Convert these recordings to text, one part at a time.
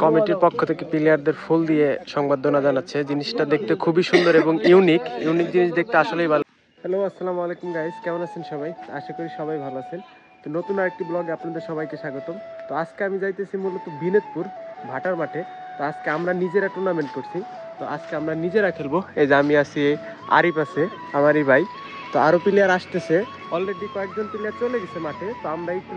কমিটির পক্ষ থেকে প্লেয়ারদের ফুল দিয়ে সংবর্ধনা জানাচ্ছে। জিনিসটা দেখতে খুবই সুন্দর এবং ইউনিক জিনিস দেখতে আসলেই ভালো। হ্যালো, আসসালামু আলাইকুম গাইস, কেমন আছেন সবাই? আশা করি সবাই ভালো আছেন। তো নতুন আরেকটি ব্লগে আপনাদের সবাইকে স্বাগতম। তো আজকে আমি যাইতেছি মূলত বিনেতপুর ভাটার মাঠে। তো আজকে আমরা নিজেরা টুর্নামেন্ট করছি। তো আজকে আমরা নিজেরা খেলবো। এই যে আমি আছি, আরিফ আছে আমারই ভাই। তো আরো প্লেয়ার আসতেছে, অলরেডি কয়েকজন প্লেয়ার চলে গেছে মাঠে। তো আমরা একটু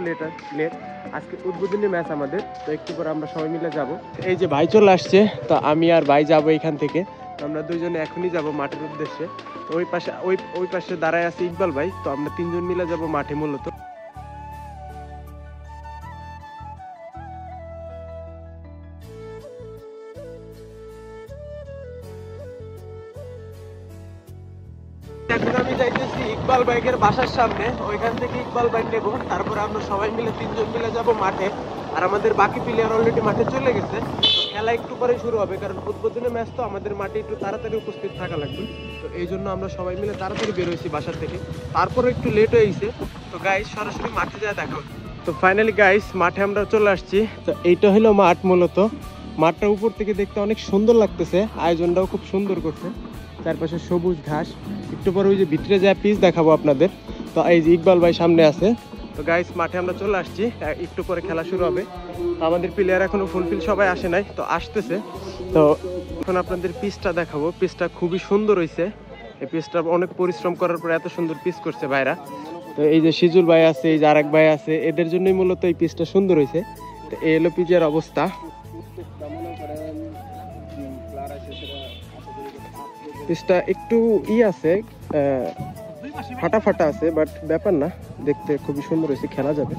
লেট আজকে উদ্বোধনী ম্যাচ আমাদের। তো একটু পরে আমরা সবাই মিলে যাব। এই যে ভাই চলে আসছে, তো আমি আর ভাই যাবো এখান থেকে। আমরা দুইজনে এখনই যাব মাঠের উদ্দেশ্যে। তো ওই পাশে দাঁড়ায় আছে ইকবাল ভাই। তো আমরা তিনজন মিলে যাব মাঠে মূলত। এখন আমি যাইতেছি ইকবাল বাইকের বাসার সামনে, ওইখান থেকে ইকবাল বাইক নেবো। তারপরে আমরা সবাই মিলে তিনজন মিলে যাব মাঠে। আর আমাদের বাকি প্লেয়ার অলরেডি মাঠে চলে গেছে। খেলা একটু পরে শুরু হবে, কারণ উদ্বোধনী ম্যাচ তো আমাদের মাঠে একটু তাড়াতাড়ি উপস্থিত থাকা লাগবে। তো এই জন্য আমরা সবাই মিলে তাড়াতাড়ি বের হয়েছি বাসার থেকে। তারপরে একটু লেট হয়েছে। তো গাইস সরাসরি মাঠে যায় দেখো। তো ফাইনালি গাইস মাঠে আমরা চলে আসছি। তো এইটা হলো মাঠ মূলত। মাঠটা উপর থেকে দেখতে অনেক সুন্দর লাগতেছে, আয়োজনটাও খুব সুন্দর করছে। চারপাশে সবুজ ঘাস। একটু পরে ওই যে ভিতরে যায় পিচ দেখাবো আপনাদের। তো এই যে ইকবাল ভাই সামনে আছে। তো গাইস মাঠে আমরা চলে আসছি, একটু পরে খেলা শুরু হবে। আমাদের প্লেয়ার এখনো ফুলফিল সবাই আসে নাই, তো আসতেছে। তো এখন আপনাদের পিচটা দেখাবো। পিচটা খুবই সুন্দর হয়েছে। এই পিচটা অনেক পরিশ্রম করার পর এত সুন্দর পিচ করছে ভাইরা। তো এই যে সিজুল ভাই আছে, এই যে আরেক ভাই আছে, এদের জন্যই মূলত এই পিচটা সুন্দর হয়েছে। তো এই হলো পিচের অবস্থা। পিচটা একটু আছে, ফাটা ফাটা আছে, বাট ব্যাপার না, দেখতে খুবই সুন্দর হয়েছে, খেলা যাবে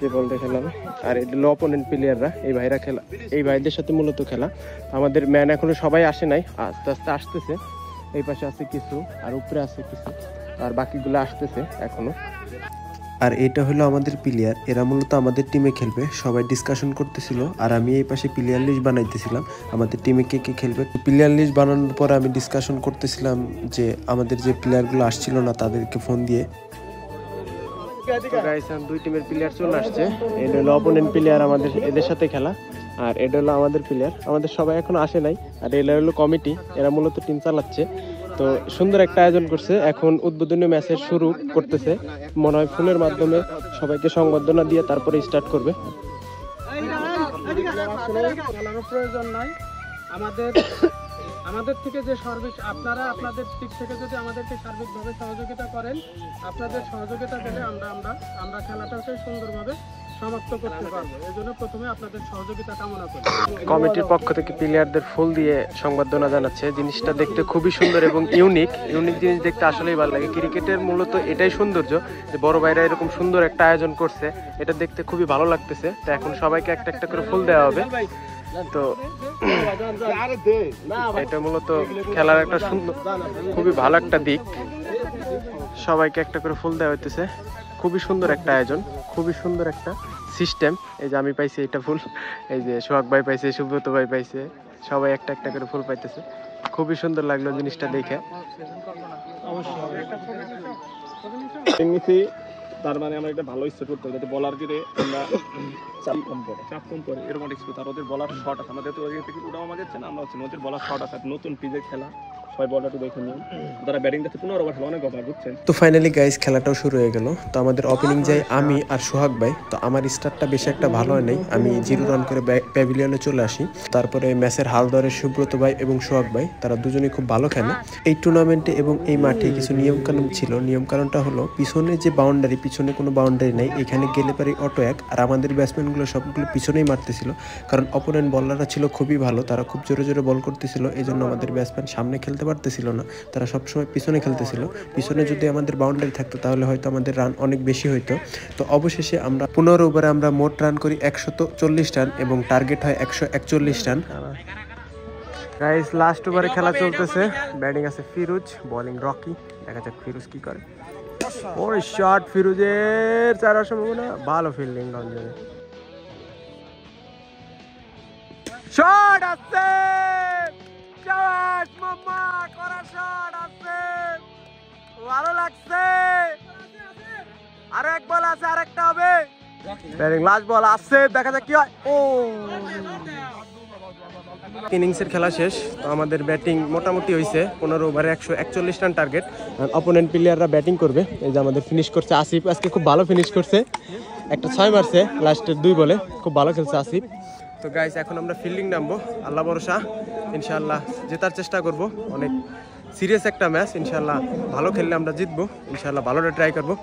যে বলতে খেলাম। আর এটা লো অপোনেন্ট প্লেয়াররা, এই ভাইরা খেলা, এই ভাইদের সাথে মূলত খেলা। আমাদের ম্যান এখনো সবাই আসে নাই, আস্তে আস্তে আসতেছে। এই পাশে আছে কিছু, আর উপরে আছে কিছু, আর বাকিগুলো আসতেছে এখনো। আর এটা হলো আমাদের প্লেয়ার, এরা মূলত আমাদের টিমে খেলবে। সবাই ডিসকাশন করতেছিল, আর আমি এই পাশে প্লেয়ার লিস্ট বানাইতেছিলাম আমাদের টিমে কে কে খেলবে। প্লেয়ার লিস্ট বানানোর পর আমি ডিসকাশন করতেছিলাম যে আমাদের যে প্লেয়ারগুলো আসছিল না তাদেরকে ফোন দিয়ে। দুই টিমের প্লেয়ার চলে আসছে। এটা হলো অপোনেন্ট প্লেয়ার আমাদের, এদের সাথে খেলা। আর এটা হলো আমাদের প্লেয়ার, আমাদের সবাই এখনো আসে নাই। আর এটা হলো কমিটি, এরা মূলত টিম চালাচ্ছে। তো সুন্দর একটা আয়োজন করছে। এখন উদ্বোধনী ম্যাচের শুরু করতেছে, মনে হয় ফুলের মাধ্যমে সবাইকে সংবর্ধনা দিয়ে তারপরে স্টার্ট করবে। প্রয়োজন নাই আমাদের থেকে যে সার্বিক, আপনারা আপনাদের দিক থেকে যদি আমাদেরকে সার্বিকভাবে সহযোগিতা করেন, আপনাদের সহযোগিতা পেলে আমরা খেলাটাকে সুন্দরভাবে সমাপ্ত করতে পারবো। এই জন্য প্রথমে আপনাদের সহযোগিতা কামনা করি। কমিটির পক্ষ থেকে প্লেয়ারদের ফুল দিয়ে সংবর্ধনা জানাচ্ছে। জিনিসটা দেখতে খুবই সুন্দর এবং ইউনিক জিনিস দেখতে আসলেই ভালো লাগে। ক্রিকেটের মূলত এটাই সৌন্দর্য, যে বড় ভাইরা এরকম সুন্দর একটা আয়োজন করছে, এটা দেখতে খুবই ভালো লাগতেছে। তো এখন সবাইকে একটা একটা করে ফুল দেওয়া হবে। তো এটা মূলত খেলার একটা সুন্দর, খুবই ভালো একটা দিক। সবাইকে একটা করে ফুল দেওয়া হইতেছে। খুবই সুন্দর একটা আয়োজন, খুবই সুন্দর একটা সিস্টেম। এই যে আমি পাইছি এটা ফুল, এই যে সোহাগ ভাই পাইছে, সুব্রত ভাই পাইছে, সবাই একটা একটা করে ফুল পাইতেছে। খুবই সুন্দর লাগলো জিনিসটা দেখে। তার মানে আমরা একটা ভালো ইচ্ছা করতে হবে, যাতে বলার গিয়ে আমরা চাপ কম পড়ে এরকম এক্সপেক্ট। আর ওদের বলার শট আছে, আমাদের তো ওই থেকে ওটাও আমাদের না, আমরা হচ্ছে ওদের বলার শট আছে। নতুন পিচের খেলা, ছয় বলটা একটু দেখে নিন, তারা ব্যাটিং দিচ্ছে 15 ওভার খেলা, অনেক ওভার বুঝছেন। তো ফাইনালি গাইস খেলাটাও শুরু হয়ে গেল। তো আমাদের ওপেনিং যাই আমি আর সোহাগ ভাই। তো আমার স্টার্টটা বেশি একটা ভালো হয় নাই, আমি 0 রান করে প্যাভিলিয়নে চলে আসি। তারপরে ম্যাচের হাল ধরে সুব্রত ভাই এবং সোহাগ ভাই, তারা দুজনেই খুব ভালো খেলে এই টুর্নামেন্টে। এবং এই মাঠে কিছু নিয়মকানুন ছিল। নিয়মকানুনটা হলো, পিছনে যে বাউন্ডারি, পিছনে কোনো বাউন্ডারি নাই, এখানে গেলে পারি অটো এক। আর আমাদের ব্যাটসম্যানগুলো সবগুলো পিছনেই মারতেছিল, কারণ অপোনেন্ট বলাররা ছিল খুবই ভালো, তারা খুব জোরে জোরে বল করতেছিল। এই জন্য আমাদের ব্যাটসম্যান সামনে খেলতে পারতেছিল না, তারা সবসময় পিছনে খেলতেছিল। পিছনে যদি আমাদের বাউন্ডারি থাকতো তাহলে হয়তো আমাদের রান অনেক বেশি হইতো। তো অবশেষে আমরা 15 ওভারে আমরা মোট রান করি 140 রান এবং টার্গেট হয় 141 রান। গাইস লাস্ট ওভারে খেলা চলতেছে। ব্যাটিং আছে ফিরোজ, বোলিং রকি। দেখা যাক ফিরোজ কি করে। ওই শট ফিরোজের, 4 সম্ভাবনা, ভালো ফিল্ডিং রঞ্জনের। শট আছে, মামা করা শট আছে, ভালো লাগছে। আরো এক বল আছে, আরেকটা হবে। লাস্ট বল আসছে, দেখা যাক কি হয়। ও ইনিংসের খেলা শেষ, তো আমাদের ব্যাটিং মোটামুটি হয়েছে। 15 ওভারে 141 রান টার্গেট। অপোনেন্ট প্লেয়াররা ব্যাটিং করবে। এই যে আমাদের ফিনিশ করছে আসিফ, আজকে খুব ভালো ফিনিশ করছে, একটা 6 মারছে লাস্টের 2 বলে, খুব ভালো খেলছে আসিফ। তো গাইস এখন আমরা ফিল্ডিং নামবো, আল্লাহ ভরসা, ইনশাআল্লাহ জেতার চেষ্টা করব। অনেক সিরিয়াস একটা ম্যাচ, ইনশাআল্লাহ ভালো খেললে আমরা জিতবো, ইনশাআল্লাহ ভালোটা ট্রাই করবো।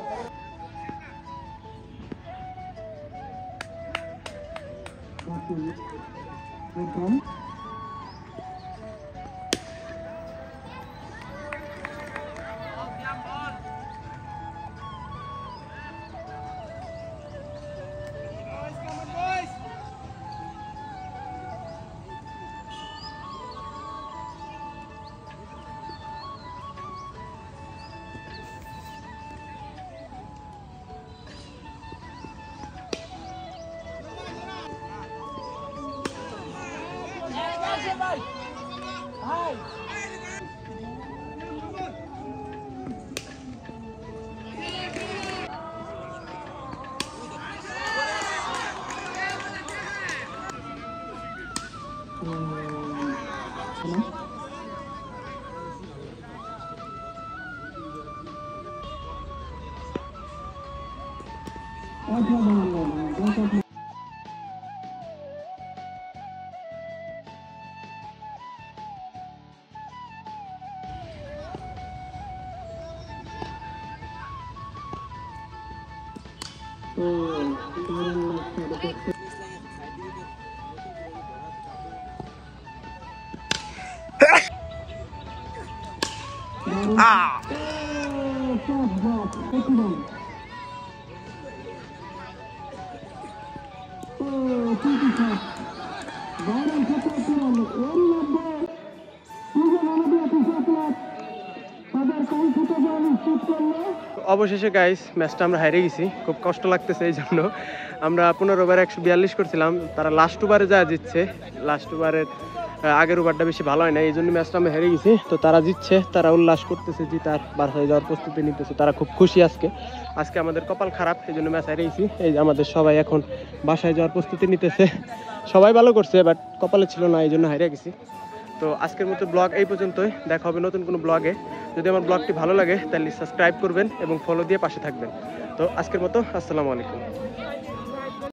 অবশেষে গাইস ম্যাচটা আমরা হারিয়ে গেছি, খুব কষ্ট লাগতেছে। এই জন্য আমরা 15 ওভারে 142 করছিলাম, তারা লাস্ট ওভারে যা জিতছে, লাস্ট ওভারের আগের ওভারটা বেশি ভালো হয় না, এই জন্য ম্যাচটা আমরা হেরে গেছি। তো তারা জিতছে, তারা উল্লাস করতেছে, জিতার বাসায় যাওয়ার প্রস্তুতি নিতেছে, তারা খুব খুশি। আজকে আমাদের কপাল খারাপ, এই জন্য ম্যাচ হেরে গেছি। এই যে আমাদের সবাই এখন বাসায় যাওয়ার প্রস্তুতি নিতেছে, সবাই ভালো করছে বাট কপালে ছিল না, এই জন্য হারিয়ে গেছি। তো আজকের মতো ব্লগ এই পর্যন্তই, দেখা হবে নতুন কোনো ব্লগে। যদি আমার ব্লগটি ভালো লাগে তাহলে সাবস্ক্রাইব করবেন এবং ফলো দিয়ে পাশে থাকবেন। তো আজকের মতো আসসালামু আলাইকুম।